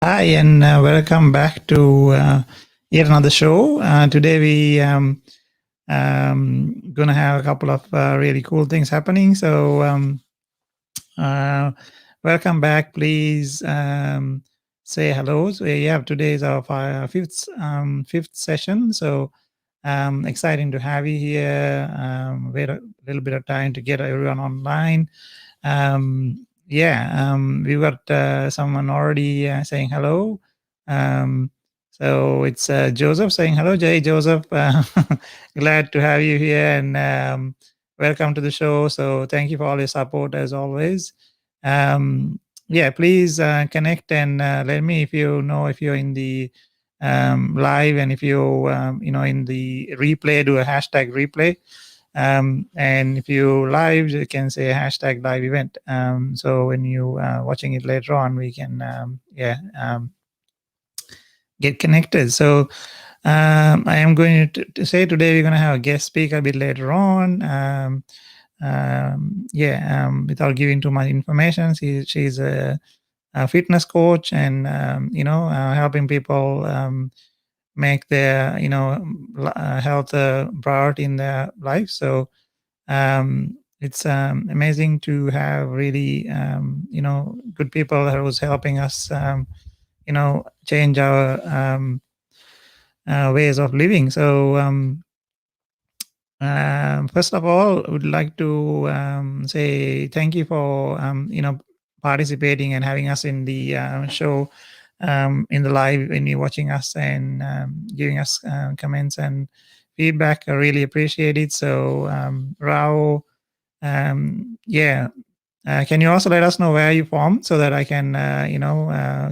Hi, and welcome back to yet another show. Today we gonna have a couple of really cool things happening. So uh, welcome back. Please say hello. So yeah, today is our fifth session. So exciting to have you here. Wait a little bit of time to get everyone online. We got someone already saying hello. Um, so it's Joseph saying hello, Jay. Joseph, glad to have you here and welcome to the show. So thank you for all your support as always. Yeah, please connect and let me if you know if you're in the live, and if you in the replay, do a hashtag replay. And if you live, you can say hashtag live event. So when you watching it later on, we can get connected. So I am going to say today we're going to have a guest speaker a bit later on. Without giving too much information, she's a fitness coach and helping people make their health a priority in their life. So it's amazing to have really good people who's helping us change our ways of living. So first of all, I would like to say thank you for participating and having us in the show, in the live when you're watching us and giving us comments and feedback. I really appreciate it. So Rao, can you also let us know where you from so that I can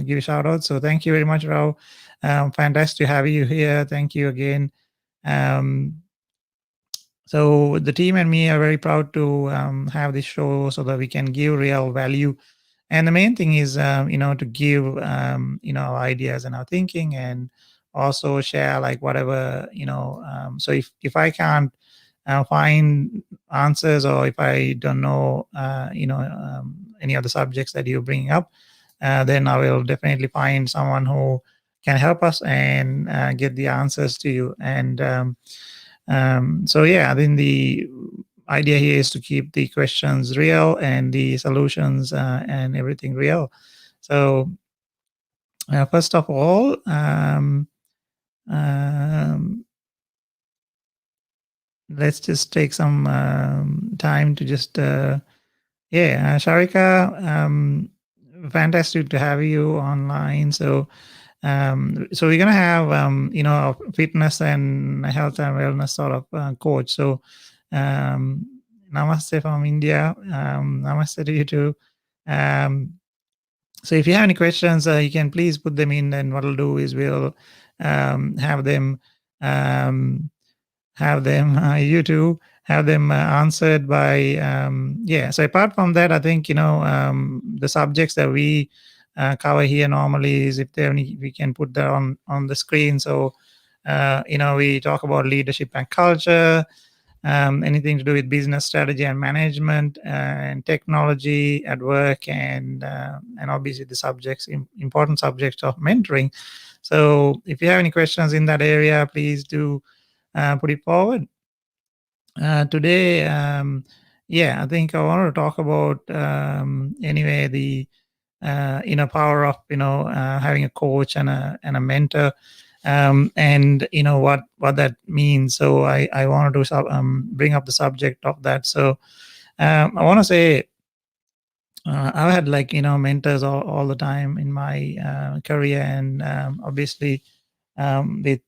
give a shout out? So thank you very much, Rao. Fantastic to have you here. Thank you again. So the team and me are very proud to have this show so that we can give real value. And the main thing is, to give, our ideas and our thinking, and also share like whatever, so if I can't find answers, or if I don't know, any of the subjects that you're bringing up, then I will definitely find someone who can help us and get the answers to you. And I think the idea here is to keep the questions real and the solutions and everything real. So first of all, let's just take some time to just Sharika, fantastic to have you online. So so we're gonna have a fitness and health and wellness sort of coach. So namaste from India. Namaste to you too. So if you have any questions, you can please put them in, and what we'll do is we'll have them you two have them answered by so apart from that, I think the subjects that we cover here normally is, if there any, we can put that on the screen. So we talk about leadership and culture, anything to do with business strategy and management, and technology at work, and obviously the important subjects of mentoring. So if you have any questions in that area, please do put it forward. Today, I think I want to talk about anyway the power of having a coach and a mentor, and what that means. So I want to bring up the subject of that. So I want to say I've had mentors all the time in my career, and obviously with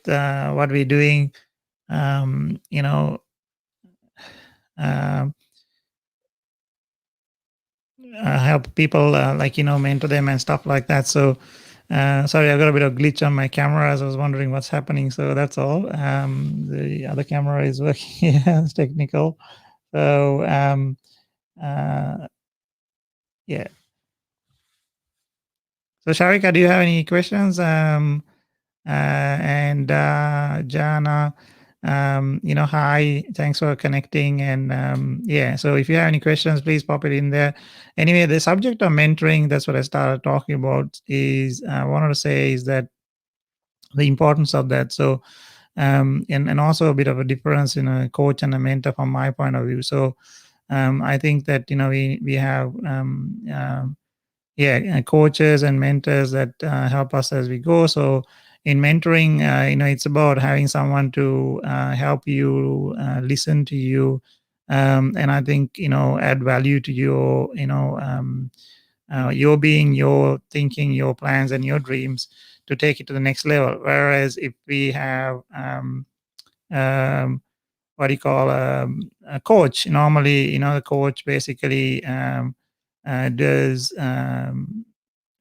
what we're doing, you know, uh, help people mentor them and stuff like that. So sorry, I got a bit of glitch on my camera as I was wondering what's happening. So that's all. The other camera is working. Yeah, it's technical. So yeah. So Sharika, do you have any questions? And Jana, Hi, thanks for connecting. And yeah, so if you have any questions, please pop it in there. Anyway, the subject of mentoring, that's what I started talking about, is I wanted to say is that the importance of that. So, and also a bit of a difference in a coach and a mentor from my point of view. So, I think that, we have, yeah, coaches and mentors that help us as we go. So in mentoring, it's about having someone to help you, listen to you, and I think, add value to your being, your thinking, your plans, and your dreams to take it to the next level. Whereas if we have um, what do you call a coach, normally, the coach basically does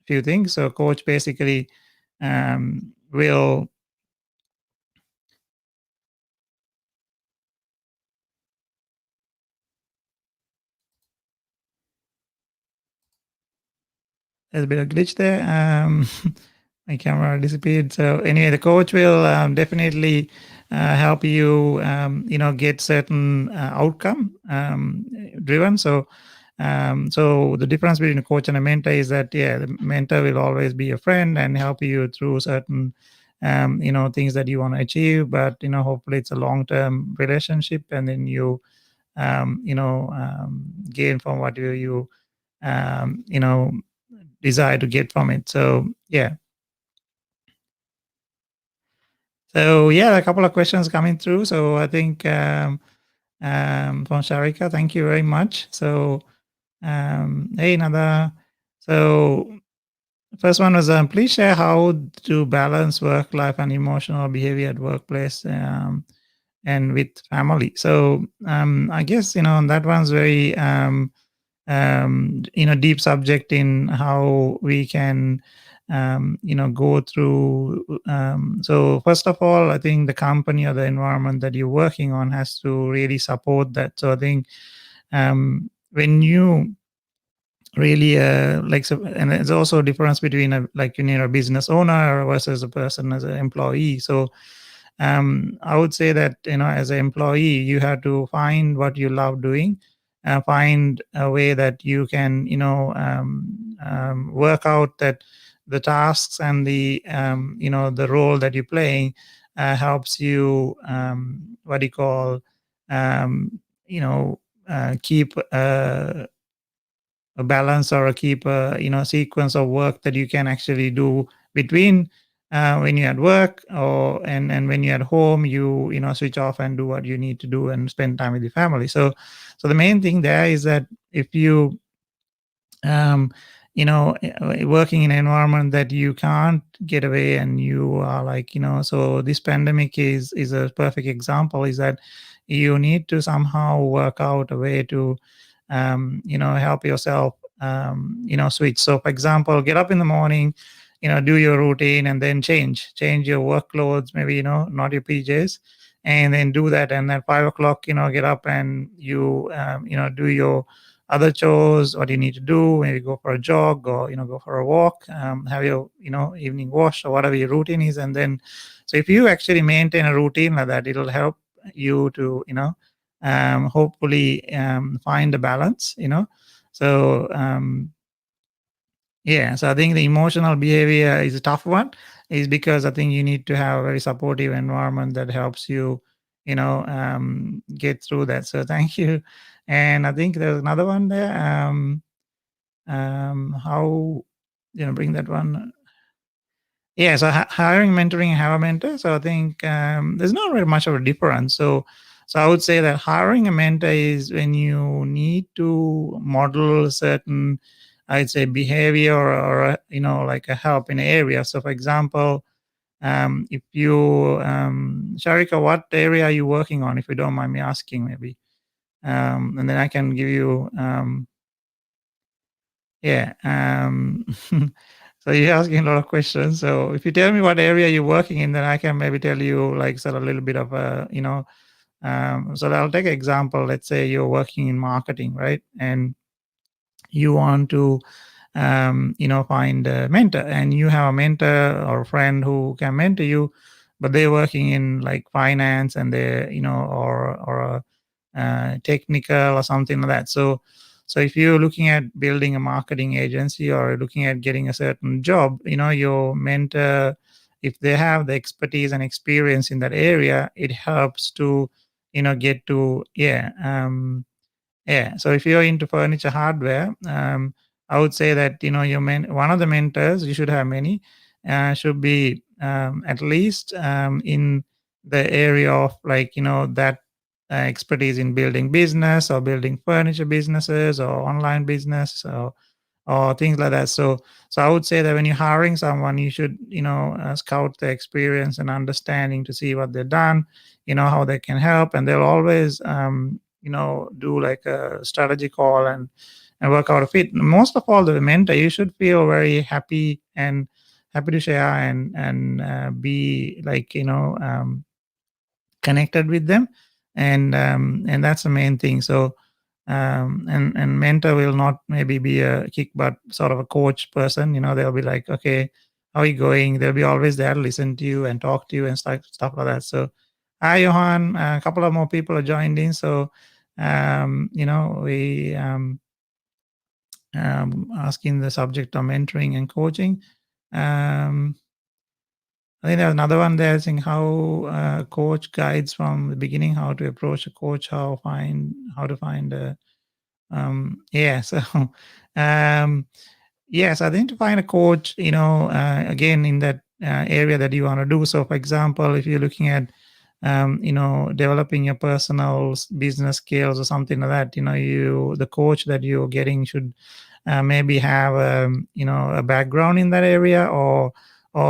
few things. So coach basically will there's a bit of glitch there. My camera disappeared. So anyway, the coach will definitely help you, get certain outcome driven. So the difference between a coach and a mentor is that, yeah, the mentor will always be a friend and help you through certain things that you want to achieve. But hopefully it's a long term relationship, and then you gain from what you um, you know desire to get from it. So yeah. So yeah, a couple of questions coming through. So I think from Sharika, thank you very much. So hey, another. So first one was, please share how to balance work life and emotional behavior at workplace, and with family. So I guess that one's very deep subject in how we can go through. So first of all, I think the company or the environment that you're working on has to really support that. So I think when you really like, so, and there's also a difference between a business owner versus a person as an employee. So I would say that, as an employee, you have to find what you love doing, find a way that you can, work out that the tasks and the role that you're playing helps you, what do you call, um, you know, keep a balance, or keep a sequence of work that you can actually do between when you're at work, or and when you're at home, you switch off and do what you need to do and spend time with your family. So the main thing there is that if you um, working in an environment that you can't get away, and you are like, so this pandemic is a perfect example, is that you need to somehow work out a way to help yourself switch. So for example, get up in the morning, do your routine, and then change your work clothes, maybe, not your PJs, and then do that. And at 5 o'clock, get up, and do your other chores, what you need to do, maybe go for a jog, or go for a walk, have your evening wash, or whatever your routine is. And then, so if you actually maintain a routine like that, it'll help you to hopefully find a balance. So yeah, so I think the emotional behavior is a tough one, is because I think you need to have a very supportive environment that helps you, get through that. So thank you. And I think there's another one there. How bring that one? Yeah, so hiring, mentoring, and have a mentor. So I think there's not very much of a difference. So I would say that hiring a mentor is when you need to model certain, I'd say, behavior, or like a help in an area. So for example, if you, Sharika, what area are you working on, if you don't mind me asking, maybe, and then I can give you, yeah. So you're asking a lot of questions. So if you tell me what area you're working in, then I can maybe tell you, like, sort of a little bit of so I'll take an example. Let's say you're working in marketing, right? And you want to, find a mentor, and you have a mentor or a friend who can mentor you. but they're working in like finance and they're, or technical or something like that. So if you're looking at building a marketing agency or looking at getting a certain job, your mentor, if they have the expertise and experience in that area, it helps to, get to, yeah. So if you're into furniture hardware, I would say that, one of the mentors, you should have many, should be at least in the area of like, that expertise in building business or building furniture businesses or online business or things like that. So I would say that when you're hiring someone, you should, scout the experience and understanding to see what they've done, how they can help, and they'll always, do like a strategy call and work out a fit. Most of all, the mentor, you should feel very happy and happy to share and be like, connected with them, and that's the main thing. So and mentor will not maybe be a kick butt sort of a coach person. They'll be like, okay, how are you going? They'll be always there to listen to you and talk to you and stuff like that. So hi Johan, a couple of more people are joined in. So we asking the subject of mentoring and coaching. I think there's another one there saying how coach guides from the beginning, how to approach a coach, how to find a yeah. So um yes, I think to find a coach, again in that area that you want to do. So for example, if you're looking at developing your personal business skills or something like that, the coach that you're getting should maybe have a background in that area, or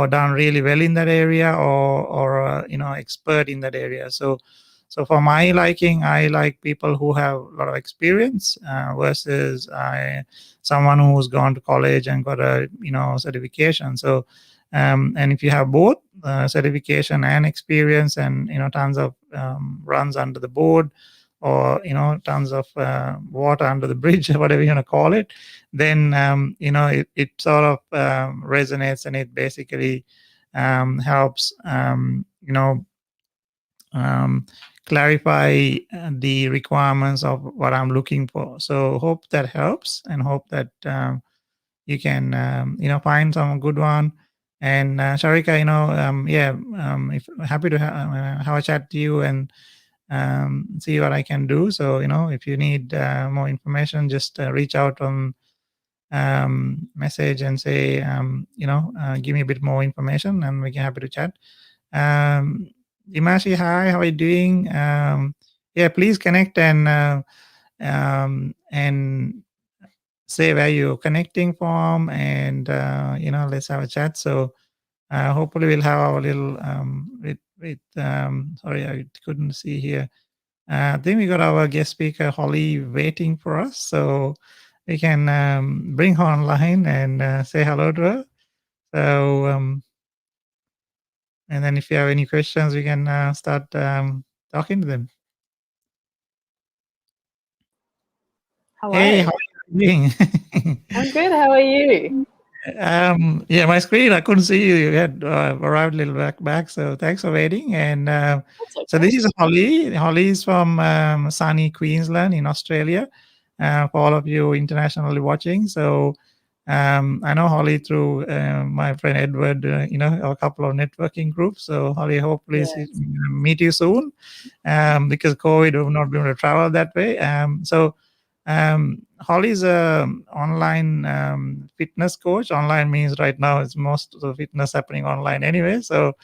done really well in that area, or expert in that area. So for my liking, I like people who have a lot of experience versus someone who's gone to college and got a certification. So and if you have both certification and experience, and tons of runs under the board, or tons of water under the bridge, whatever you want to call it, then it sort of resonates, and it basically helps um, clarify the requirements of what I'm looking for. So hope that helps, and hope that you can find some good one. And Sharika, if happy to have a chat to you and see what I can do. So if you need more information, just reach out on message and say give me a bit more information, and we can happy to chat. Dimashi, hi, how are you doing? Yeah, please connect and say where you're connecting from, and let's have a chat. So hopefully we'll have our little sorry, I couldn't see here. I think we got our guest speaker Holly waiting for us, so we can bring her online and say hello to her. So and then if you have any questions, we can start talking to them. Hello. Hey, how are you doing? I'm good. How are you? Yeah, my screen, I couldn't see you. You had arrived a little back. So thanks for waiting. And That's so okay. this is Holly. Holly is from sunny Queensland in Australia. For all of you internationally watching, so I know Holly through my friend Edward. A couple of networking groups. So Holly, hopefully Yes. meet you soon. Because COVID, we've not been able to travel that way. So Holly's a online fitness coach. Online means right now it's most of the fitness happening online anyway. So,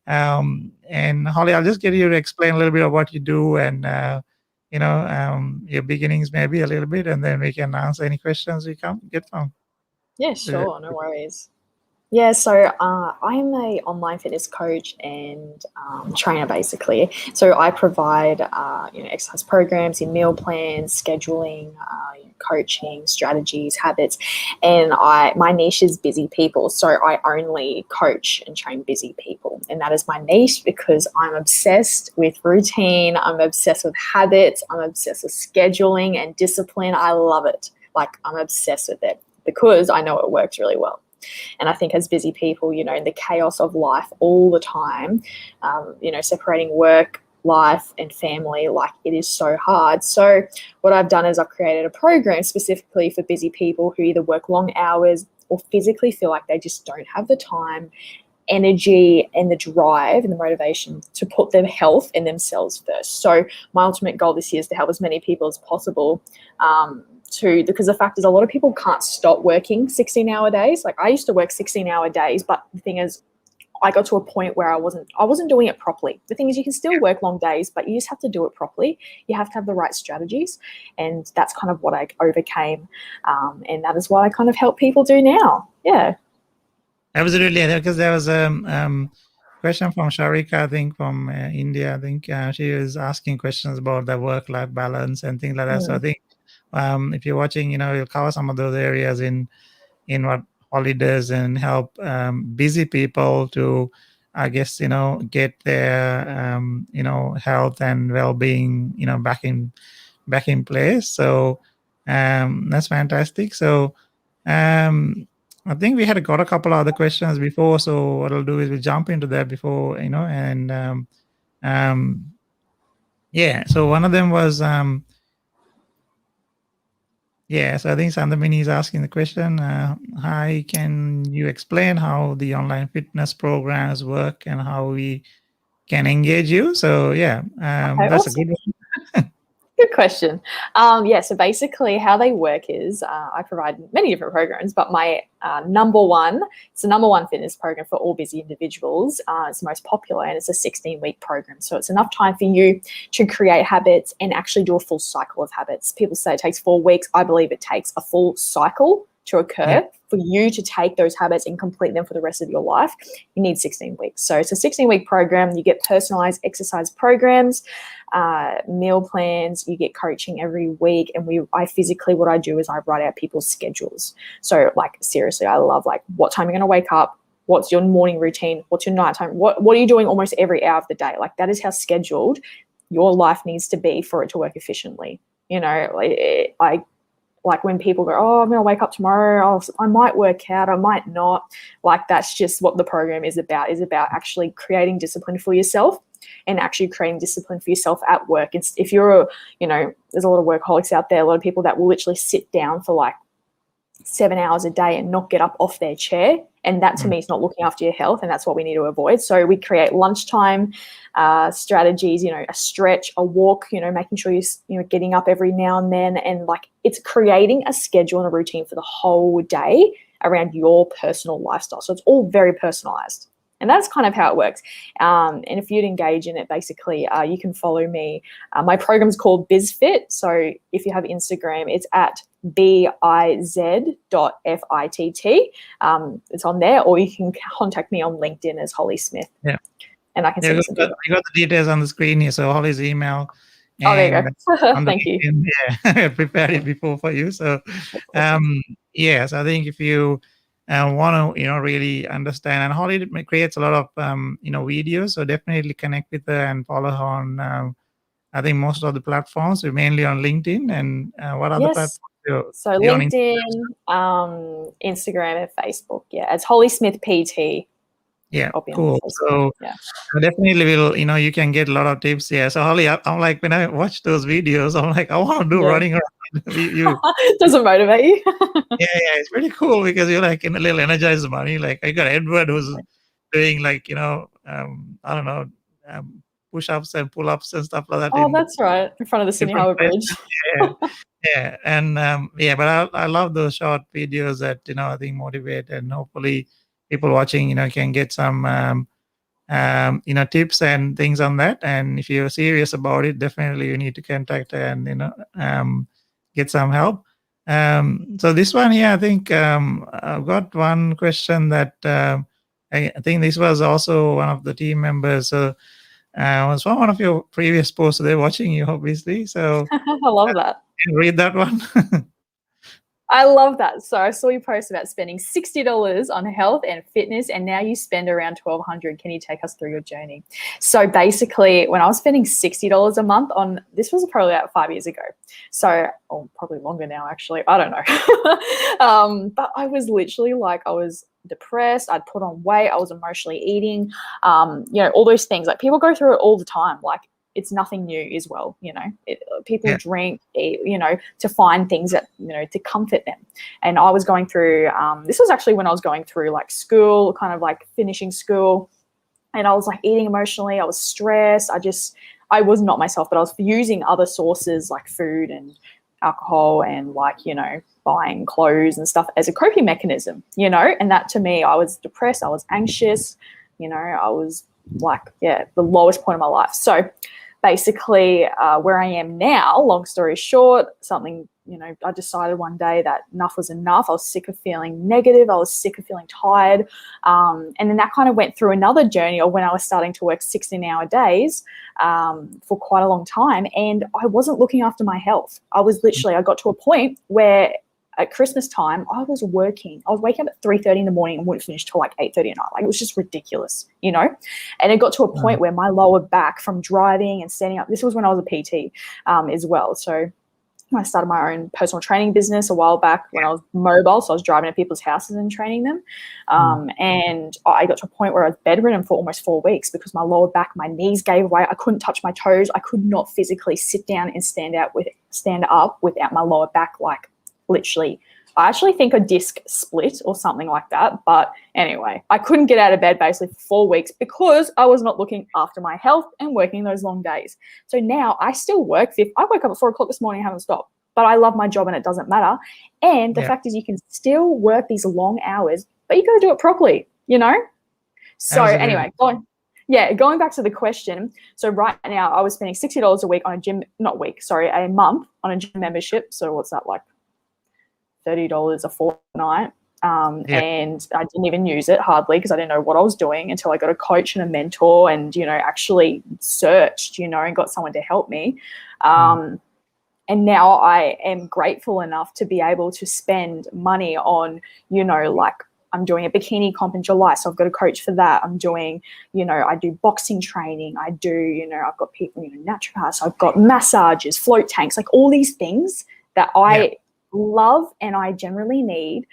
and Holly, I'll just get you to explain a little bit of what you do and your beginnings maybe a little bit, and then we can answer any questions we can get from. Yeah, sure. No worries. Yeah, so I'm a online fitness coach and trainer, basically. So I provide exercise programs in meal plans, scheduling, coaching, strategies, habits, and my niche is busy people. So I only coach and train busy people, and that is my niche because I'm obsessed with routine. I'm obsessed with habits. I'm obsessed with scheduling and discipline. I love it. Like I'm obsessed with it because I know it works really well. And I think as busy people, you know, in the chaos of life all the time, you know, separating work, life and family, like it is so hard. So what I've done is I've created a program specifically for busy people who either work long hours or physically feel like they just don't have the time, energy and the drive and the motivation to put their health and themselves first. So my ultimate goal this year is to help as many people as possible, because the fact is a lot of people can't stop working 16-hour days. Like I used to work 16-hour days, but the thing is I got to a point where I wasn't doing it properly. The thing is, you can still work long days, but you just have to do it properly. You have to have the right strategies, and that's kind of what I overcame, and that is what I kind of help people do now. Yeah. Absolutely, because there was a question from Sharika, I think from India. I think she was asking questions about the work-life balance and things like that. So I think if you're watching, you know, you'll cover some of those areas in what Holly does and help busy people to, I guess, you know, get their you know, health and well-being, you know, back in place. So that's fantastic. So I think we had got a couple of other questions before. So what I'll do is we'll jump into that before, you know, and yeah. So one of them was yeah, so I think Sandamini is asking the question, hi, can you explain how the online fitness programs work and how we can engage you? So yeah, Okay, that's awesome. a good one. Good question. Yeah, so basically how they work is I provide many different programs, but my number one, it's the number one fitness program for all busy individuals. It's the most popular and it's a 16-week program. So it's enough time for you to create habits and actually do a full cycle of habits. People say it takes 4 weeks. I believe it takes a full cycle to occur for you to take those habits and complete them for the rest of your life. You need 16 weeks. So it's a 16-week program. You get personalized exercise programs, meal plans, you get coaching every week. And what I do is I write out people's schedules. So like, seriously, I love like what time you're going to wake up, what's your morning routine, what's your nighttime, what are you doing almost every hour of the day? Like that is how scheduled your life needs to be for it to work efficiently. You know, like when people go, oh, I'm going to wake up tomorrow, I might work out, I might not. Like that's just what the program is about actually creating discipline for yourself and actually creating discipline for yourself at work. If you're, you know, there's a lot of workaholics out there, a lot of people that will literally sit down for like 7 hours a day and not get up off their chair. And that to me is not looking after your health. And that's what we need to avoid. So we create lunchtime strategies, you know, a stretch, a walk, you know, making sure you're getting up every now and then. And like it's creating a schedule and a routine for the whole day around your personal lifestyle. So it's all very personalized. And that's kind of how it works. And if you'd engage in it, basically, you can follow me. My program's called BIZ FIT. So if you have Instagram, it's at BIZ.FITT. It's on there, or you can contact me on LinkedIn as Holly Smith. Yeah. And I can send you some details. You got the details on the screen here. So Holly's email. Oh, there you go. Thank you. Yeah, I prepared it before for you. So, yes, I think if you want to, you know, really understand, and Holly creates a lot of, you know, videos. So definitely connect with her and follow her on, I think most of the platforms, mainly on LinkedIn. And what other platforms? So LinkedIn, Instagram, and Facebook. Yeah, it's Holly Smith PT. Yeah, cool. So definitely will, you know, you can get a lot of tips. Yeah. So Holly, I'm like, when I watch those videos, I'm like, I want to do running around. Does it motivate you? Yeah, it's pretty cool because you're like in a little energized money. Like I got Edward who's doing like, you know, I don't know, push-ups and pull-ups and stuff like that. Oh, that's right, in front of the Sydney Harbour Bridge. Yeah, and but I love those short videos that, you know, I think motivate, and hopefully people watching, you know, can get some you know, tips and things on that. And if you're serious about it, definitely you need to contact and, you know, get some help. So this one here, I think I've got one question that I think this was also one of the team members. So was from one of your previous posts. So they're watching you, obviously. So I love that. Read that one. I love that. So I saw you post about spending $60 on health and fitness, and now you spend around $1,200. Can you take us through your journey? So basically, when I was spending $60 a month on, this was probably about 5 years ago. So, probably longer now, actually. I don't know. But I was literally like, I was depressed. I'd put on weight. I was emotionally eating, you know, all those things. Like people go through it all the time. Like it's nothing new as well. You know, people drink, eat, you know, to find things that, you know, to comfort them. And I was going through, this was actually when I was going through like school, kind of like finishing school. And I was like eating emotionally. I was stressed. I was not myself, but I was using other sources like food and alcohol and like, you know, buying clothes and stuff as a coping mechanism, you know. And that to me, I was depressed. I was anxious, you know, I was like, yeah, the lowest point of my life. So basically where I am now, long story short, something, you know, I decided one day that enough was enough. I was sick of feeling negative. I was sick of feeling tired. And then that kind of went through another journey of when I was starting to work 16-hour days for quite a long time. And I wasn't looking after my health. I got to a point where at Christmas time, I was waking up at 3:30 in the morning and wouldn't finish till like 8:30 at night. Like it was just ridiculous, you know? And it got to a point where my lower back from driving and standing up, this was when I was a PT as well. So I started my own personal training business a while back when I was mobile. So I was driving to people's houses and training them. And I got to a point where I was bedridden for almost 4 weeks because my lower back, my knees gave way. I couldn't touch my toes. I could not physically sit down and stand up without my lower back, like literally. I actually think a disc split or something like that. But anyway, I couldn't get out of bed basically for 4 weeks because I was not looking after my health and working those long days. So now I still work. I woke up at 4 o'clock this morning and haven't stopped. But I love my job and it doesn't matter. And the fact is you can still work these long hours, but you got to do it properly, you know? So anyway, going back to the question. So right now I was spending $60 a week on a month on a gym membership. So what's that, like $30 a fortnight, and I didn't even use it hardly because I didn't know what I was doing until I got a coach and a mentor and, you know, actually searched, you know, and got someone to help me. And now I am grateful enough to be able to spend money on, you know, like I'm doing a bikini comp in July, so I've got a coach for that. I'm doing, you know, I do boxing training. I do, you know, I've got people, you know, naturopaths. I've got massages, float tanks, like all these things that I love and I generally need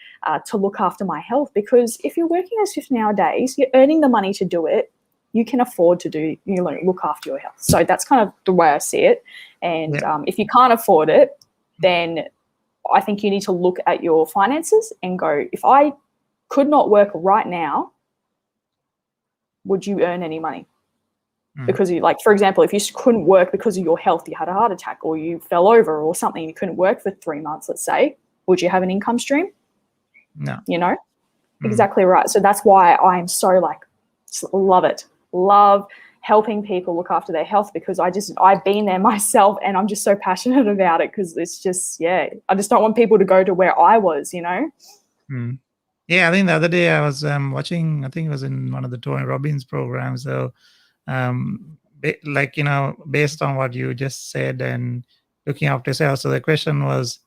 to look after my health, because if you're working those 15-hour days, you're earning the money to do it, you can afford to do, you know, look after your health. So that's kind of the way I see it. And if you can't afford it, then I think you need to look at your finances and go, if I could not work right now, would you earn any money? Because you, like, for example, if you couldn't work because of your health, you had a heart attack or you fell over or something, you couldn't work for 3 months, let's say, would you have an income stream? No. You know? Exactly right. So that's why I'm so like, love it. Love helping people look after their health, because I've been there myself and I'm just so passionate about it, because it's just, I just don't want people to go to where I was, you know? Yeah, I think the other day I was watching, I think it was in one of the Tony Robbins programs. So like, you know, based on what you just said and looking after yourself. So the question was,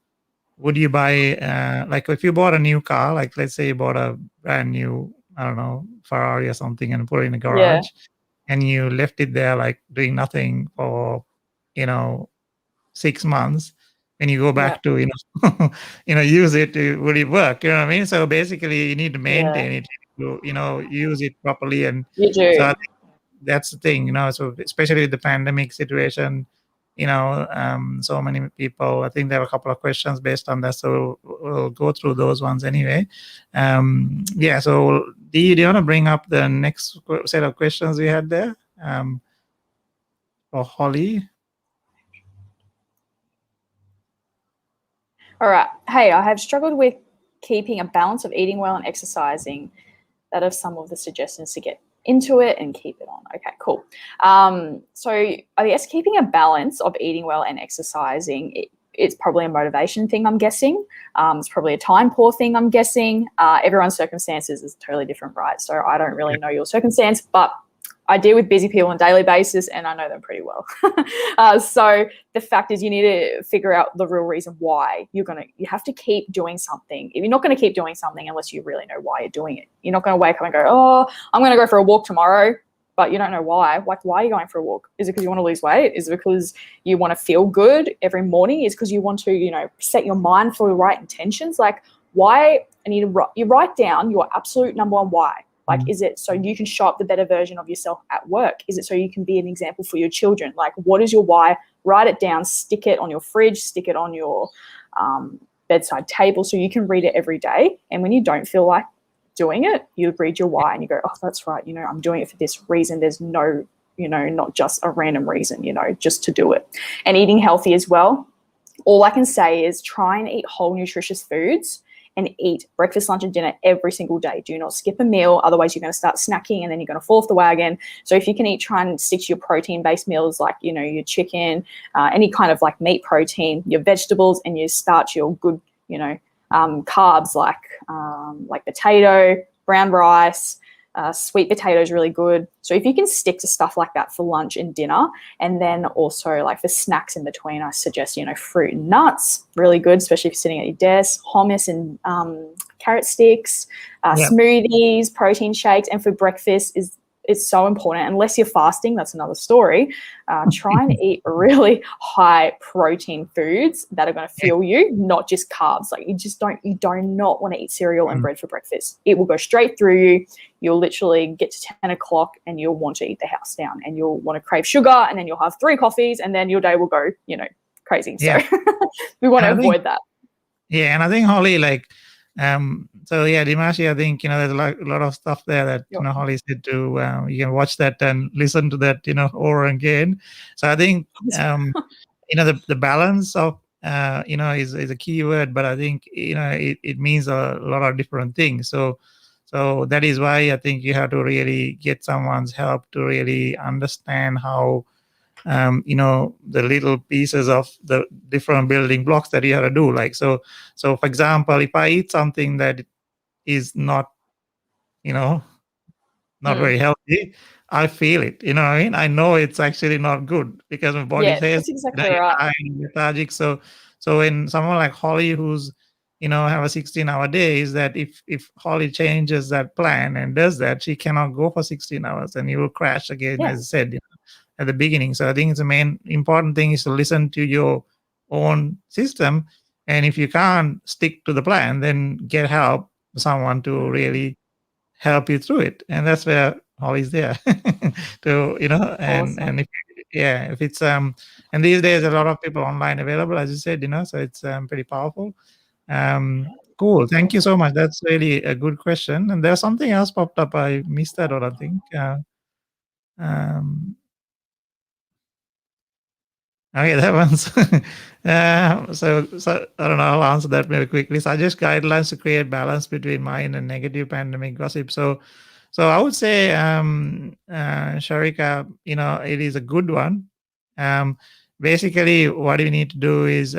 would you buy, like if you bought a new car, like let's say you bought a brand new, I don't know, Ferrari or something and put it in a garage and you left it there like doing nothing for, you know, 6 months, and you go back to, you know, you know, use it, will it work? You know what I mean? So basically you need to maintain it, to, you know, use it properly. And you do. so I think that's the thing, you know, so especially with the pandemic situation, you know, so many people, I think there are a couple of questions based on that. So we'll go through those ones anyway. So do you want to bring up the next set of questions we had there for Holly? All right. Hey, I have struggled with keeping a balance of eating well and exercising. That are some of the suggestions to get into it and keep it on. Okay, cool. So I guess keeping a balance of eating well and exercising, it's probably a motivation thing, I'm guessing. It's probably a time poor thing, I'm guessing. Everyone's circumstances is totally different, right? So I don't really know your circumstance, but I deal with busy people on a daily basis and I know them pretty well. So the fact is you need to figure out the real reason why you have to keep doing something. If you're not going to keep doing something unless you really know why you're doing it. You're not going to wake up and go, oh, I'm going to go for a walk tomorrow, but you don't know why. Like, why are you going for a walk? Is it because you want to lose weight? Is it because you want to feel good every morning? Is it because you want to, you know, set your mind for the right intentions? Like, why, and you write down your absolute number one why. Like, is it so you can show up the better version of yourself at work? Is it so you can be an example for your children? Like, what is your why? Write it down, stick it on your fridge, stick it on your bedside table so you can read it every day. And when you don't feel like doing it, you read your why and you go, oh, that's right, you know, I'm doing it for this reason. There's no, you know, not just a random reason, you know, just to do it. And eating healthy as well. All I can say is try and eat whole nutritious foods and eat breakfast, lunch, and dinner every single day. Do not skip a meal. Otherwise, you're going to start snacking and then you're going to fall off the wagon. So if you can try and stick to your protein-based meals, like, you know, your chicken, any kind of like meat protein, your vegetables, and you start your good, you know, carbs like potato, brown rice, sweet potato is really good. So if you can stick to stuff like that for lunch and dinner, and then also like for snacks in between, I suggest, you know, fruit and nuts, really good, especially if you're sitting at your desk, hummus and carrot sticks, smoothies, protein shakes. And for breakfast it's so important. Unless you're fasting, that's another story. Try and eat really high protein foods that are going to fuel you, not just carbs. Like, you do not want to eat cereal and bread for breakfast. It will go straight through you. You'll literally get to 10 o'clock and you'll want to eat the house down, and you'll want to crave sugar, and then you'll have 3 coffees, and then your day will go, you know, crazy. So we want to avoid that. Yeah, and I think, Holly, like, so yeah, Dimashi, I think, you know, there's a lot of stuff there that, you know, Holly said to, you can watch that and listen to that, you know, over again. So I think, you know, the balance of, you know, is a key word, but I think, you know, it means a lot of different things. So that is why I think you have to really get someone's help to really understand how, you know, the little pieces of the different building blocks that you have to do. Like, so for example, if I eat something that is not, you know, not very healthy, I feel it, you know what I mean? I know it's actually not good because my body says, that's exactly you know, right. I'm lethargic. So when someone like Holly, who's, you know, have a 16-hour day, is that if Holly changes that plan and does that, she cannot go for 16 hours and you will crash again, as I said, you know, at the beginning. So I think it's the main important thing is to listen to your own system. And if you can't stick to the plan, then get help, someone to really help you through it. And that's where Holly's there to, you know, and if it's, and these days, a lot of people online available, as you said, you know, so it's pretty powerful. Cool. Thank you so much. That's really a good question. And there's something else popped up. I missed that, or I think, okay, that one's so I don't know. I'll answer that very quickly. Suggest guidelines to create balance between mind and negative pandemic gossip. So I would say, Sharika, you know, it is a good one. Basically, what you need to do is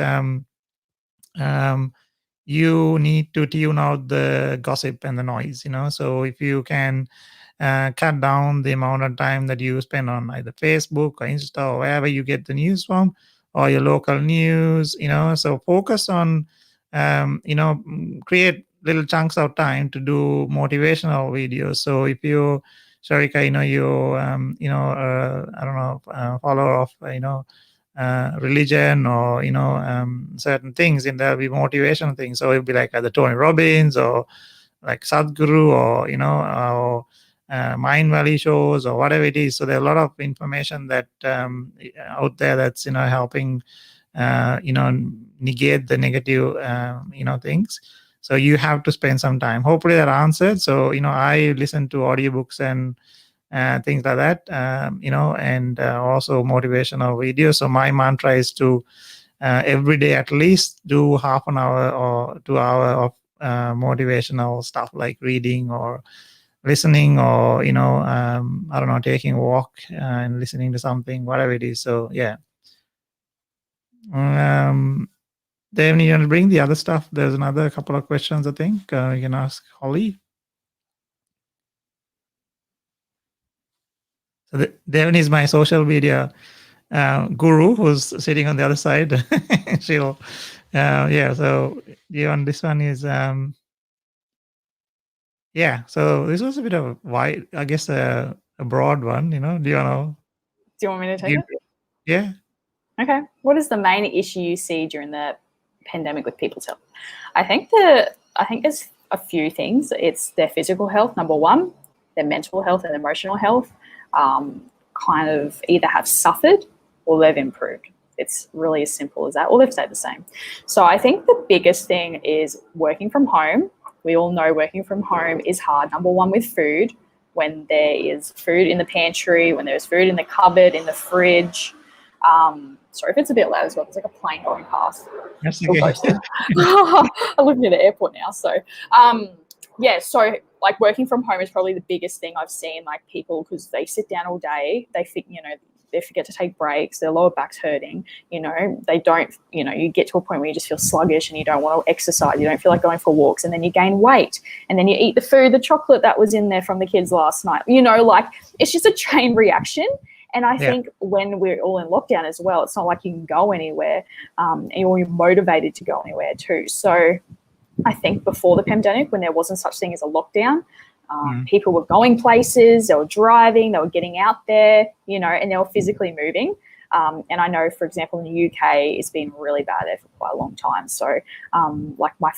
you need to tune out the gossip and the noise. You know, so if you can cut down the amount of time that you spend on either Facebook or Insta or wherever you get the news from, or your local news, you know, so focus on, you know, create little chunks of time to do motivational videos. So if you, Sharika, you know, I don't know, follower of, you know, religion or, you know, certain things, and there'll be motivational things. So it'll be like either Tony Robbins or like Sadhguru, or, you know, or Mind Valley shows or whatever it is. So there are a lot of information that out there that's, you know, helping, you know, negate the negative, you know, things. So you have to spend some time. Hopefully that answered. So, you know, I listen to audiobooks and things like that, you know, and also motivational videos. So my mantra is to every day at least do half an hour or 2 hours of motivational stuff, like reading or listening, or, you know, I don't know, taking a walk and listening to something, whatever it is. So yeah. Then you want to bring the other stuff. There's another couple of questions, I think. You can ask Holly. So Devin is my social media guru, who's sitting on the other side. She'll, yeah. So this one is, yeah. So this was a bit of a wide, I guess, a broad one. You know, do you want me to take it? Yeah. Okay. What is the main issue you see during the pandemic with people's health? I think I think there's a few things. It's their physical health, number one, their mental health and emotional health kind of either have suffered or they've improved. It's really as simple as that, or they've stayed the same. So I think the biggest thing is working from home. We all know working from home is hard. Number one, with food, when there is food in the pantry, when there's food in the cupboard, in the fridge. Sorry if it's a bit loud as well. There's like a plane going past. That's okay. I live near the airport now. So, yeah, so like working from home is probably the biggest thing I've seen, like people, because they sit down all day, they think, you know, they forget to take breaks, their lower back's hurting, you know, they don't, you know, you get to a point where you just feel sluggish and you don't want to exercise, you don't feel like going for walks, and then you gain weight, and then you eat the food, the chocolate that was in there from the kids last night, you know, like it's just a chain reaction. And I think when we're all in lockdown as well, it's not like you can go anywhere and you're motivated to go anywhere too. So I think before the pandemic, when there wasn't such thing as a lockdown, people were going places, they were driving, they were getting out there, you know, and they were physically moving. And I know, for example, in the UK, it's been really bad there for quite a long time. So like I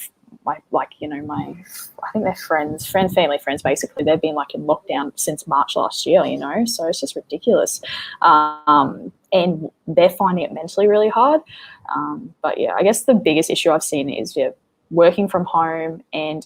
think they're family friends, basically, they've been like in lockdown since March last year, you know, so it's just ridiculous. And they're finding it mentally really hard. But yeah, I guess the biggest issue I've seen is working from home, and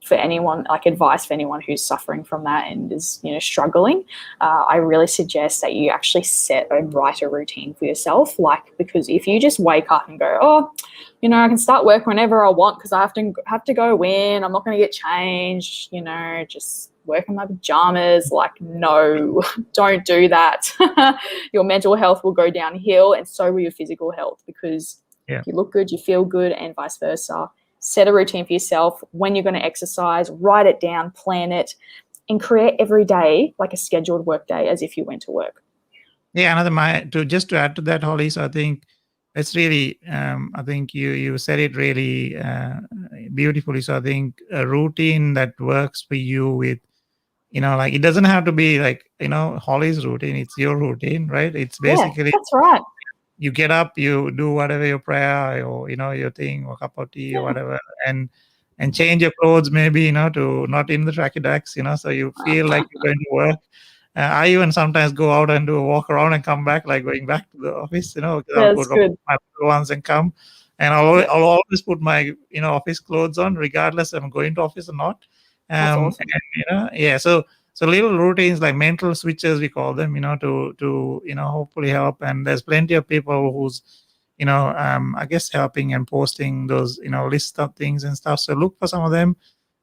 for anyone, like advice for anyone who's suffering from that and is, you know, struggling, I really suggest that you actually set and write a routine for yourself. Like, because if you just wake up and go, oh, you know, I can start work whenever I want because I have to go in, I'm not going to get changed, you know, just work in my pajamas. Like, no, don't do that. Your mental health will go downhill, and so will your physical health, because if you look good, you feel good, and vice versa. Set a routine for yourself when you're going to exercise, write it down, plan it, and create every day like a scheduled work day as if you went to work. Yeah, to add to that, Holly, so I think it's really, I think you said it really beautifully. So I think a routine that works for you with, you know, like it doesn't have to be like, you know, Holly's routine, it's your routine, right? It's basically, that's right. You get up, you do whatever your prayer or, you know, your thing, or cup of tea or whatever, and change your clothes maybe, you know, to not in the tracky decks, you know, so you feel like you're going to work. I even sometimes go out and do a walk around and come back, like going back to the office, you know, I'll put my ones and come, and I'll always put my, you know, office clothes on, regardless if I'm going to office or not. That's awesome. And, you know, yeah, so little routines, like mental switches, we call them, you know, to you know, hopefully help. And there's plenty of people who's, you know, I guess helping and posting those, you know, list of things and stuff. So look for some of them,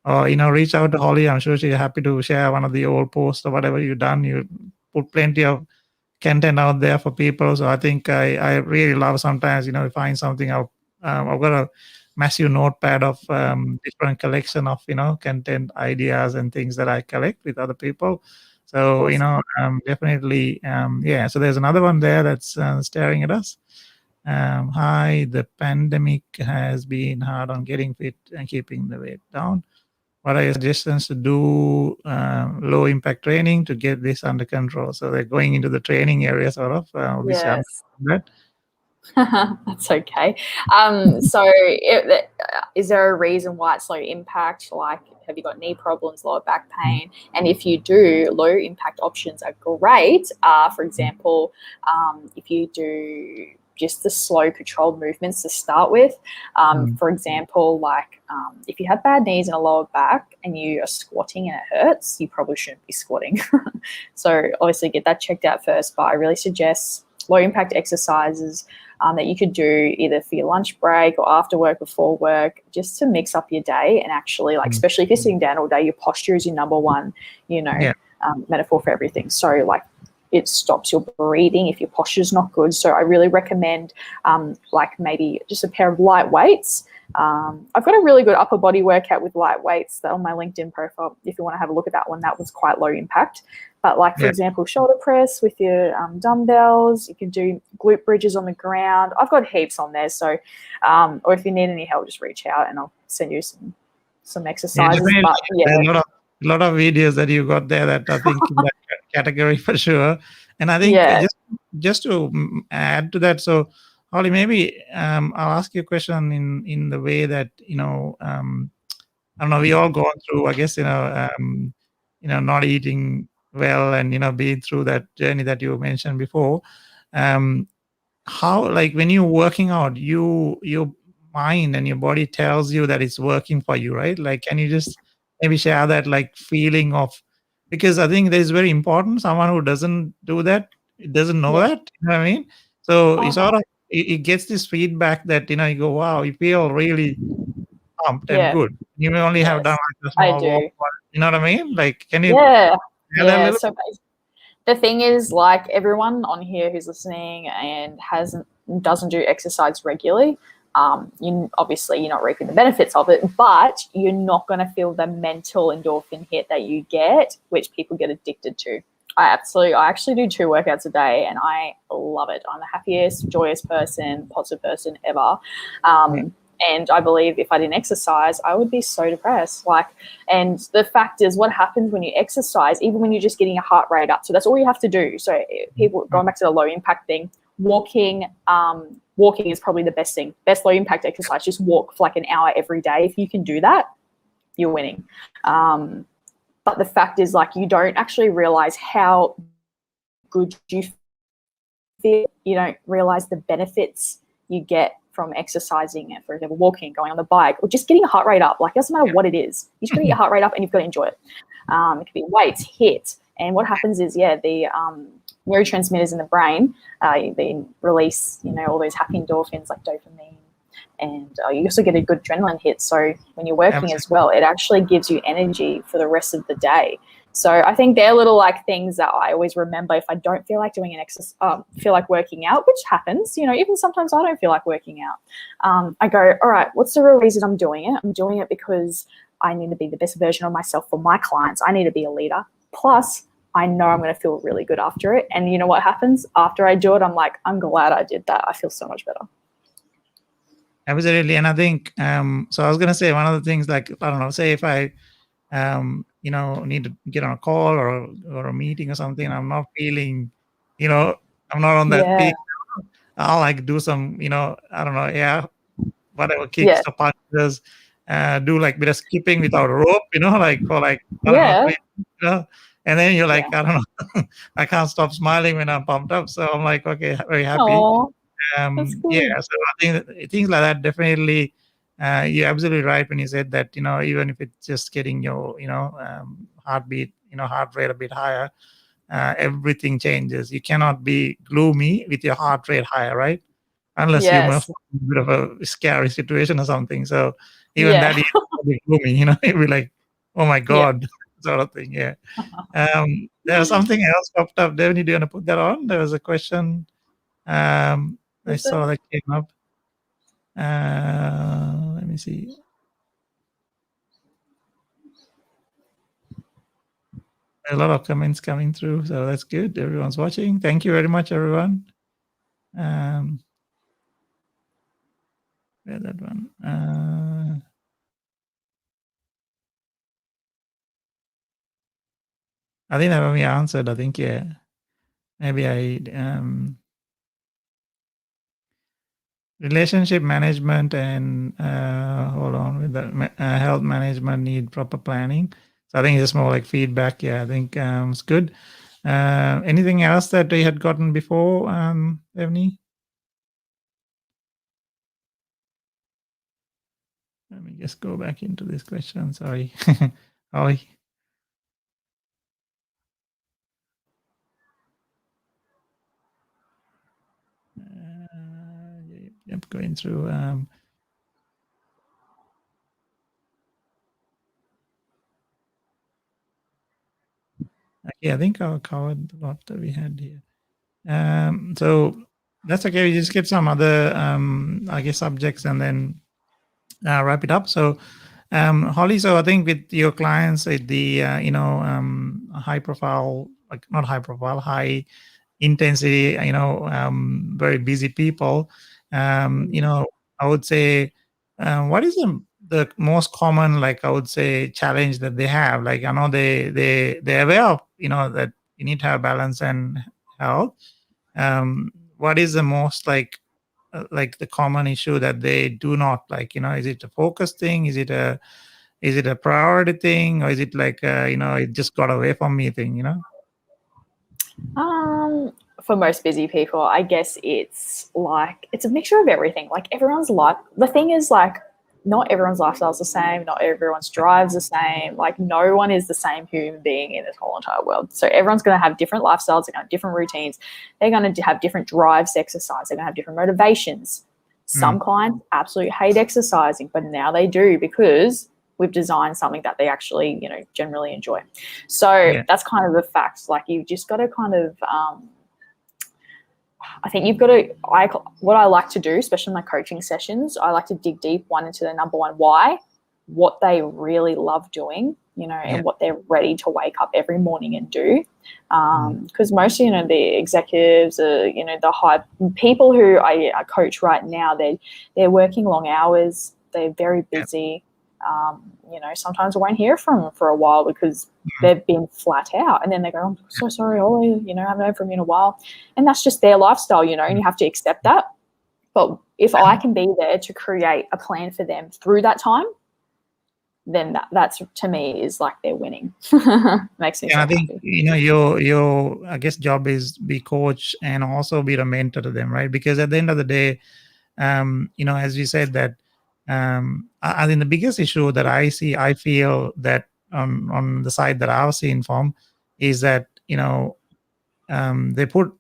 or, you know, reach out to Holly. I'm sure she's happy to share one of the old posts or whatever you've done. You put plenty of content out there for people. So I think I really love, sometimes, you know, you find something out. I've got a massive notepad of different collection of, you know, content ideas and things that I collect with other people. So, you know, definitely, yeah. So there's another one there that's staring at us. Hi, the pandemic has been hard on getting fit and keeping the weight down. What are your suggestions to do low impact training to get this under control? So they're going into the training area, sort of. Yes. That. That's okay. So is there a reason why it's low impact? Like, have you got knee problems, lower back pain? And if you do, low impact options are great. For example, if you do just the slow controlled movements to start with, for example, like if you have bad knees and a lower back and you are squatting and it hurts, you probably shouldn't be squatting. So obviously get that checked out first, but I really suggest low impact exercises that you could do either for your lunch break or after work, before work, just to mix up your day. And actually, like, especially if you're sitting down all day, your posture is your number one, you know, metaphor for everything. So like, it stops your breathing if your posture is not good. So I really recommend like maybe just a pair of light weights. I've got a really good upper body workout with light weights on my LinkedIn profile. If you want to have a look at that one, that was quite low impact. But like, for example, shoulder press with your dumbbells. You can do glute bridges on the ground. I've got heaps on there. So, or if you need any help, just reach out and I'll send you some exercises. But there's a lot of videos that you got there that I think in that category for sure. And I think just to add to that, so Holly, maybe I'll ask you a question in the way that I don't know. We all gone through, I guess, not eating well, and being through that journey that you mentioned before. Um, how, like, when you're working out, your mind and your body tells you that it's working for you, right? Like, can you just maybe share that, like, feeling of, because I think that is very important. Someone who doesn't do that, it doesn't know Yeah. that, you know what I mean? So you sort Uh-huh. of, it gets this feedback that you go, wow, you feel really pumped and Yeah. good. You may only have done Yes, like a I small walk, do. but you know what I mean? Like, can you Yeah. add that a Yeah. little? So the thing is, like everyone on here who's listening and hasn't doesn't do exercise regularly, you obviously you're not reaping the benefits of it, but you're not going to feel the mental endorphin hit that you get, which people get addicted to. I actually do 2 workouts a day, and I love it. I'm the happiest, joyous person, positive person ever. Yeah. And I believe if I didn't exercise, I would be so depressed. And the fact is, what happens when you exercise, even when you're just getting your heart rate up, so that's all you have to do. So people, going back to the low impact thing, walking is probably the best low impact exercise. Just walk for like an hour every day. If you can do that, you're winning. But the fact is, like, you don't actually realize how good you feel. You don't realize the benefits you get from exercising, for example, walking, going on the bike, or just getting your heart rate up. Like, it doesn't matter what it is. You just got to get your heart rate up, and you've got to enjoy it. It could be weights, HIIT. And what happens is, the neurotransmitters in the brain, they release, all those happy endorphins like dopamine. And you also get a good adrenaline hit. So when you're working as well, it actually gives you energy for the rest of the day. So I think they're little like things that I always remember if I don't feel like doing an exercise, feel like working out, which happens, even sometimes I don't feel like working out. I go, all right, what's the real reason I'm doing it? I'm doing it because I need to be the best version of myself for my clients. I need to be a leader. Plus, I know I'm going to feel really good after it. And you know what happens? After I do it, I'm like, I'm glad I did that. I feel so much better. Absolutely. And I think, so I was going to say one of the things, like, I don't know, say if I, need to get on a call or a meeting or something, I'm not feeling, I'm not on that peak. I'll like do some, I don't know, whatever kicks or punches, do like bit of skipping without a rope, like for like, I don't know, 20, and then you're like, I don't know, I can't stop smiling when I'm pumped up. So I'm like, okay, very happy. Oh, So I think things like that definitely, you're absolutely right when you said that, even if it's just getting your, heartbeat, heart rate a bit higher, everything changes. You cannot be gloomy with your heart rate higher, right? Unless you're in a bit of a scary situation or something. So even that is probably gloomy, you'll be like, oh my God, sort of thing. Yeah. There's something else popped up. Devin, do you want to put that on? There was a question. I saw that came up. Let me see. A lot of comments coming through, so that's good. Everyone's watching. Thank you very much, everyone. Where that one? I think that one we answered. I think, yeah. Maybe relationship management and hold on, with the health management need proper planning. So I think it's more like feedback. Yeah, I think it's good. Anything else that they had gotten before, Evni? Let me just go back into this question. Sorry, Ollie. Yep, going through. Okay, I think I covered a lot that we had here. So that's okay. We just get some other, I guess, subjects and then wrap it up. So, Holly, so I think with your clients, with the high profile, like not high profile, high intensity, very busy people, I would say, what is the most common, like I would say, challenge that they have? Like I know they're aware of, that you need to have balance and health. What is the most like like the common issue that they do not like? Is it a focus thing? Is it a priority thing, or is it like it just got away from me thing? For most busy people, I guess it's a mixture of everything. Like everyone's life, the thing is like not everyone's lifestyle is the same, not everyone's drive's the same. Like no one is the same human being in this whole entire world. So everyone's going to have different lifestyles, they're going to have different routines, they're going to have different drives to exercise, they're going to have different motivations. Some clients absolutely hate exercising, but now they do because we've designed something that they actually, generally enjoy. So that's kind of the fact. Like you've just got to kind of, I think you've got to, what I like to do, especially in my coaching sessions, I like to dig deep into the number one why, what they really love doing, and what they're ready to wake up every morning and do. Because most, the executives, the high people who I coach right now, they're working long hours, they're very busy. Sometimes I won't hear from them for a while because they've been flat out, and then they go, "I'm so sorry, Ollie, I haven't heard from you in a while," and that's just their lifestyle, and you have to accept that. But if I can be there to create a plan for them through that time, then that's to me is like they're winning. Makes me so happy. I think your I guess job is be coach and also be the mentor to them, right? Because at the end of the day, as you said that. I think the biggest issue that I feel that on the side that I've seen from is that, they put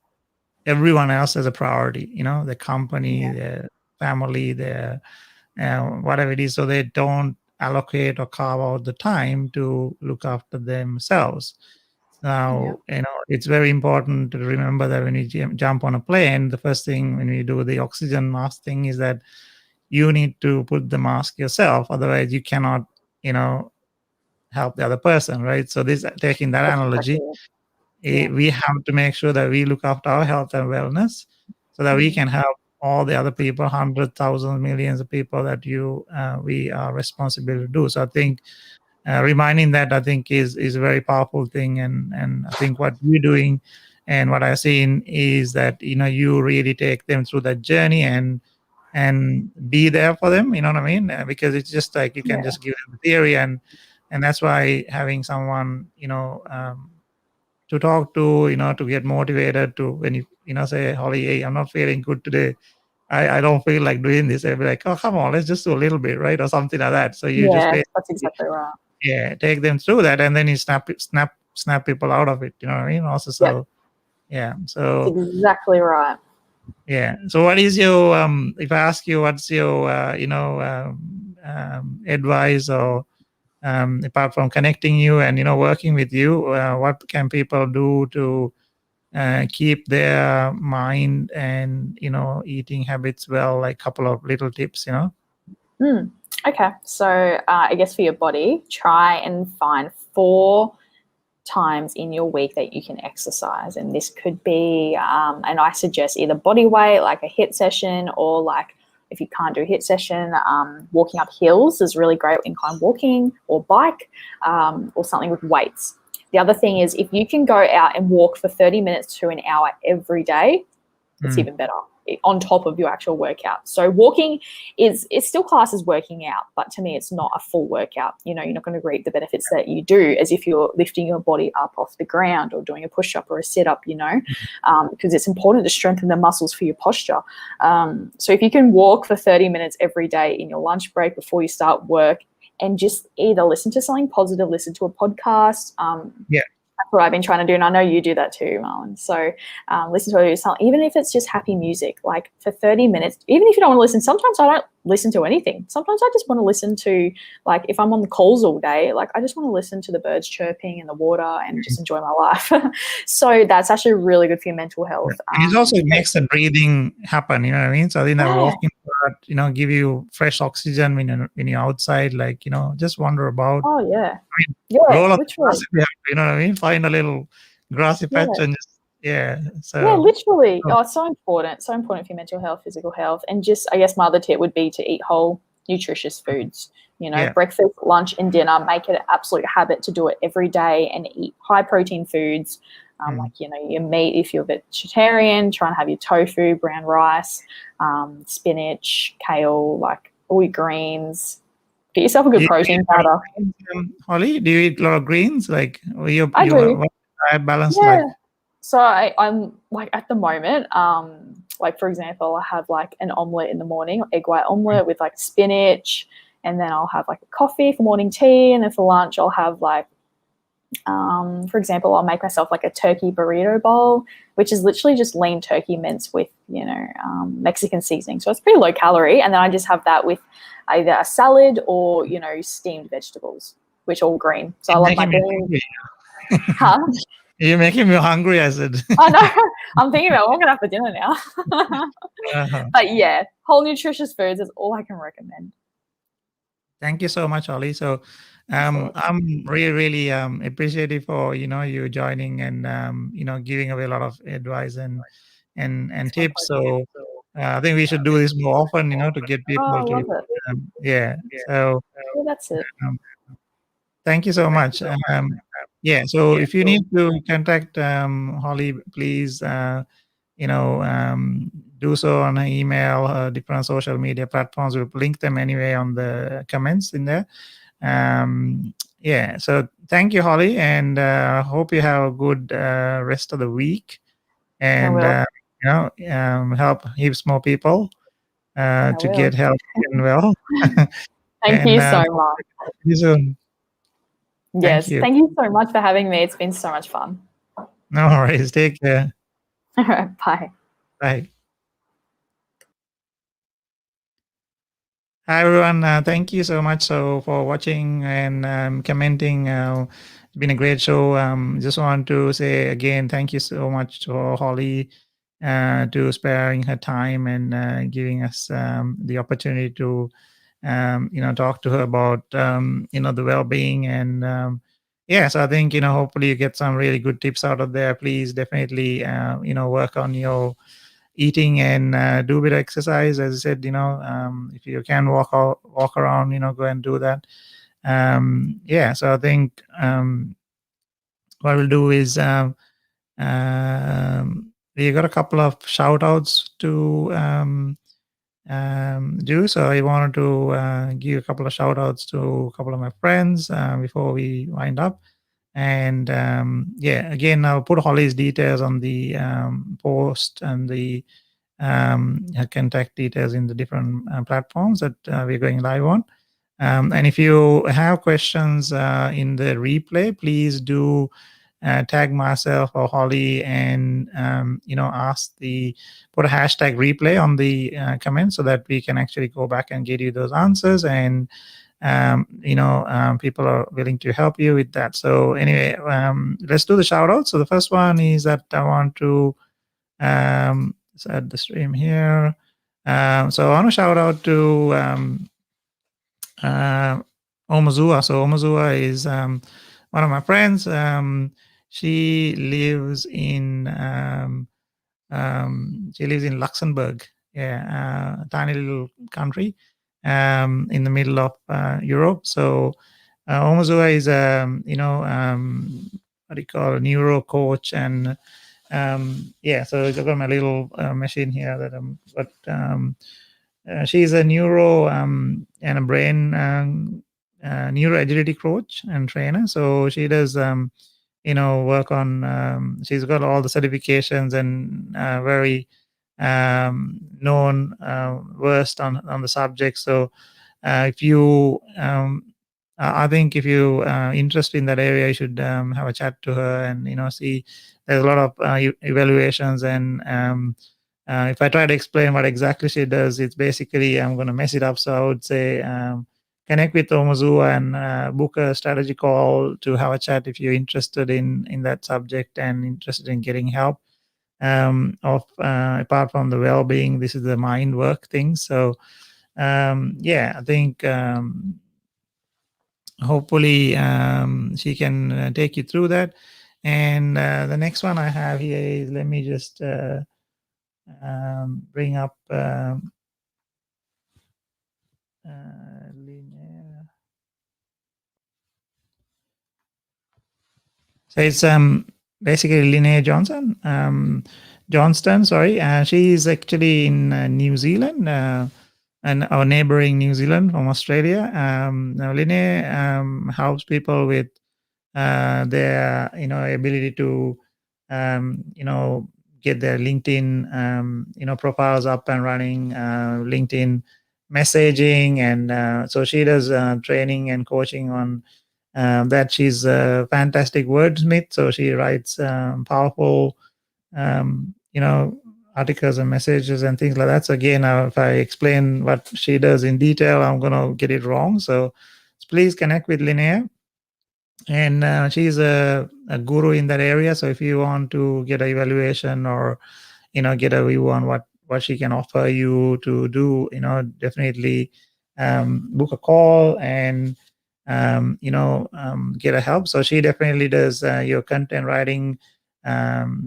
everyone else as a priority, the company, their family, their whatever it is. So they don't allocate or carve out the time to look after themselves. Now, it's very important to remember that when you jump on a plane, the first thing when you do the oxygen mask thing is that you need to put the mask yourself. Otherwise, you cannot, help the other person, right? So taking that analogy, we have to make sure that we look after our health and wellness so that we can help all the other people, hundreds, thousands, millions of people that we are responsible to do. So I think reminding that, I think, is a very powerful thing. And I think what you're doing and what I've seen is that, you really take them through that journey and be there for them, you know what I mean? Because it's just like you can just give them the theory, and that's why having someone, to talk to, to get motivated to when you say, Holly, hey, I'm not feeling good today. I don't feel like doing this. I'd be like, oh, come on, let's just do a little bit, right? Or something like that. So you just that's exactly right. take them through that, and then you snap people out of it, you know what I mean? Also, so so that's exactly right. Yeah. So what is your, if I ask you, what's your, advice or, apart from connecting you and, working with you, what can people do to keep their mind and, eating habits well, like a couple of little tips, Okay. So I guess for your body, try and find 4 times in your week that you can exercise, and this could be and I suggest either body weight, like a HIIT session, or like if you can't do a HIIT session, walking up hills is really great, incline walking or bike, or something with weights. The other thing is if you can go out and walk for 30 minutes to an hour every day, it's even better on top of your actual workout. So walking it's still classed as working out, but to me it's not a full workout. You're not going to reap the benefits that you do as if you're lifting your body up off the ground or doing a push-up or a sit-up, because it's important to strengthen the muscles for your posture. So if you can walk for 30 minutes every day in your lunch break before you start work, and just either listen to something positive, listen to a podcast, that's what I've been trying to do, and I know you do that too, Marlon. So listen to something, even if it's just happy music, like for 30 minutes, even if you don't want to listen. Sometimes I don't listen to anything. Sometimes I just want to listen to, like, if I'm on the calls all day, like I just want to listen to the birds chirping and the water and just enjoy my life. So that's actually really good for your mental health. And it also makes the breathing happen, you know what I mean? So I think that walking part, give you fresh oxygen when you're outside, like, just wander about. Oh, yeah. Roll on literally. grass, you know what I mean? Find a little grassy patch and just, so. Literally. Oh, it's so important. So important for your mental health, physical health. And just, I guess my other tip would be to eat whole, nutritious foods. Breakfast, lunch, and dinner. Make it an absolute habit to do it every day and eat high protein foods. Like, your meat, if you're vegetarian, try and have your tofu, brown rice, spinach, kale, like all your greens. Get yourself a good protein powder. Holly, do you eat a lot of greens? Like, I do. Diet balance Yeah. like? So I'm like, at the moment, like for example, I have like an omelette in the morning, egg white omelette with like spinach, and then I'll have like a coffee for morning tea, and then for lunch I'll have like, for example, I'll make myself like a turkey burrito bowl, which is literally just lean turkey minced with, Mexican seasoning. So it's pretty low calorie, and then I just have that with either a salad or, steamed vegetables, which are all green. So I love my beans. Huh? You're making me hungry, I said. I know. I'm thinking about what I'm going to have for dinner now. But yeah, whole nutritious foods is all I can recommend. Thank you so much, Holly. So I'm really, really appreciative for, you joining and, giving away a lot of advice and tips. So I think we should do this more often, to get people to, yeah. So yeah, that's it. Thank you so much. Yeah, so if you need to contact Holly, please, do so on her email, different social media platforms. We'll link them anyway on the comments in there. Yeah, so thank you, Holly, and hope you have a good rest of the week, and help heaps more people to get help and well. Thank you so much. See you soon. Yes, thank you so much for having me. It's been so much fun. No worries. Take care. All right, bye. Bye. Hi, everyone. Thank you so much for watching and commenting. It's been a great show. Just want to say again, thank you so much to Holly to sparing her time and giving us the opportunity to talk to her about the well-being and yeah. So I think hopefully you get some really good tips out of there. Please definitely work on your eating and do a bit of exercise. As I said, if you can walk around, go and do that. Yeah, so I think what we'll do is we got a couple of shout outs to do. So I wanted to give a couple of shout outs to a couple of my friends before we wind up. And yeah, again, I'll put Holly's details on the post and the contact details in the different platforms that we're going live on. And if you have questions in the replay, please do tag myself or Holly and put a hashtag replay on the comment so that we can actually go back and get you those answers, and people are willing to help you with that. So anyway, let's do the shout out. So the first one is that I want to set the stream here. So I want to shout out to 𝐒𝐚𝐬𝐲. So 𝐒𝐚𝐬𝐲 is one of my friends. She lives in Luxembourg. Yeah, a tiny little country in the middle of Europe. So 𝐒𝐚𝐬𝐲 is what do you call a neuro coach, and yeah, so I've got my little machine here that but she's a neuro and a brain neuro agility coach and trainer. So she does work on she's got all the certifications and very known versed on the subject. So if you I think if you interested in that area, you should have a chat to her and see. There's a lot of evaluations, and if I try to explain what exactly she does, it's basically I'm going to mess it up. So I would say connect with 𝐒𝐚𝐬𝐲 and book a strategy call to have a chat if you're interested in that subject and interested in getting help. Apart from the well-being, this is the mind work thing. So yeah, I think hopefully she can take you through that. And the next one I have here is, let me just bring up linear. So it's basically Linnea Johnston, sorry. She is actually in New Zealand, and our neighboring New Zealand from Australia. Now Linnea helps people with their ability to get their LinkedIn profiles up and running, LinkedIn messaging, and so she does training and coaching on that. She's a fantastic wordsmith, so she writes powerful articles and messages and things like that. So again, if I explain what she does in detail, I'm going to get it wrong. So please connect with Linnea. And she's a guru in that area. So if you want to get an evaluation or get a view on what she can offer you to do, definitely book a call and get a help. So she definitely does your content writing,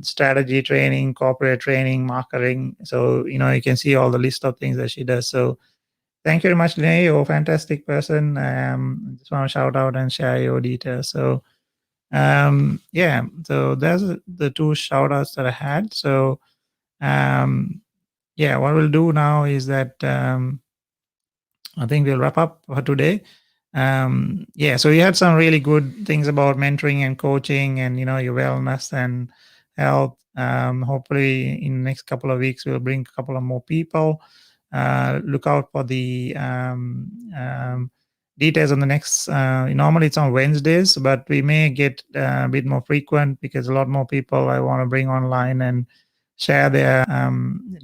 strategy training, corporate training, marketing. So you can see all the list of things that she does. So thank you very much, Linnea. You're a fantastic person. Just want to shout out and share your details. So yeah, so there's the two shout outs that I had. So yeah, what we'll do now is that I think we'll wrap up for today. Yeah, so you had some really good things about mentoring and coaching and your wellness and health. Hopefully in the next couple of weeks we'll bring a couple of more people. Look out for the details on the next. Normally it's on Wednesdays, but we may get a bit more frequent because a lot more people I want to bring online and share their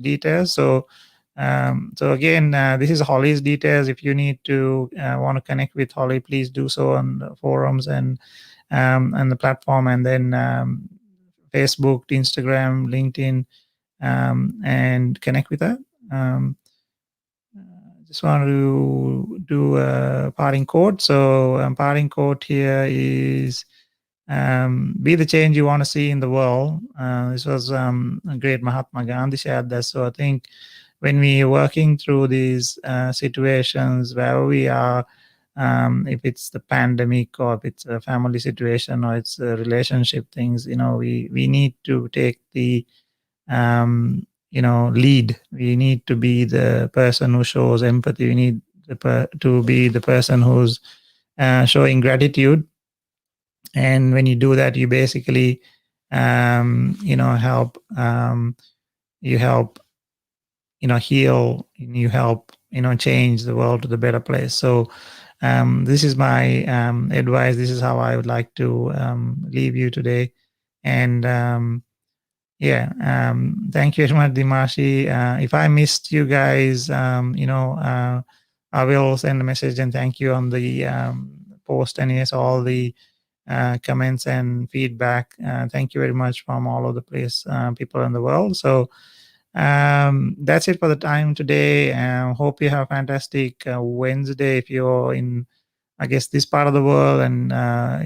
details. So again, this is Holly's details. If you need to want to connect with Holly, please do so on the forums and the platform, and then Facebook, Instagram, LinkedIn, and connect with her. Just want to do a parting quote. So parting quote here is be the change you want to see in the world. This was a great Mahatma Gandhi shared that. So I think when we are working through these situations where we are, if it's the pandemic or if it's a family situation or it's a relationship things, we need to take the lead. We need to be the person who shows empathy. We need to be the person who's showing gratitude. And when you do that, you basically help you help heal, and you help change the world to the better place. So this is my advice. This is how I would like to leave you today. And yeah, thank you very much, Dimashi. If I missed you guys, I will send a message and thank you on the post, and yes, all the comments and feedback. Thank you very much from all over the place, people in the world. So that's it for the time today. Hope you have a fantastic Wednesday if you're in, I guess, this part of the world, and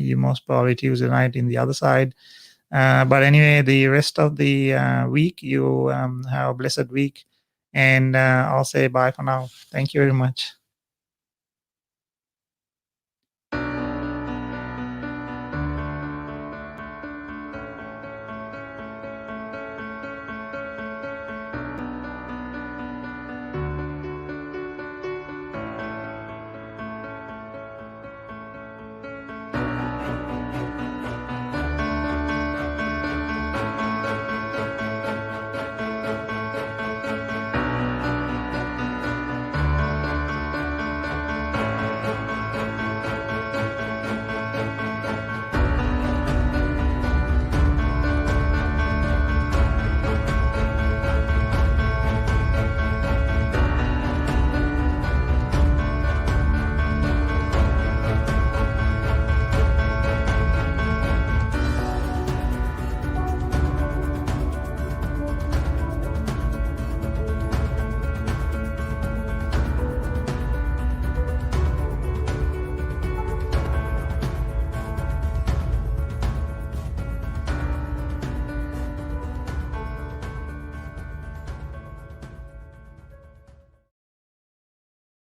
you most probably Tuesday night in the other side. But anyway, the rest of the week, you have a blessed week. And I'll say bye for now. Thank you very much.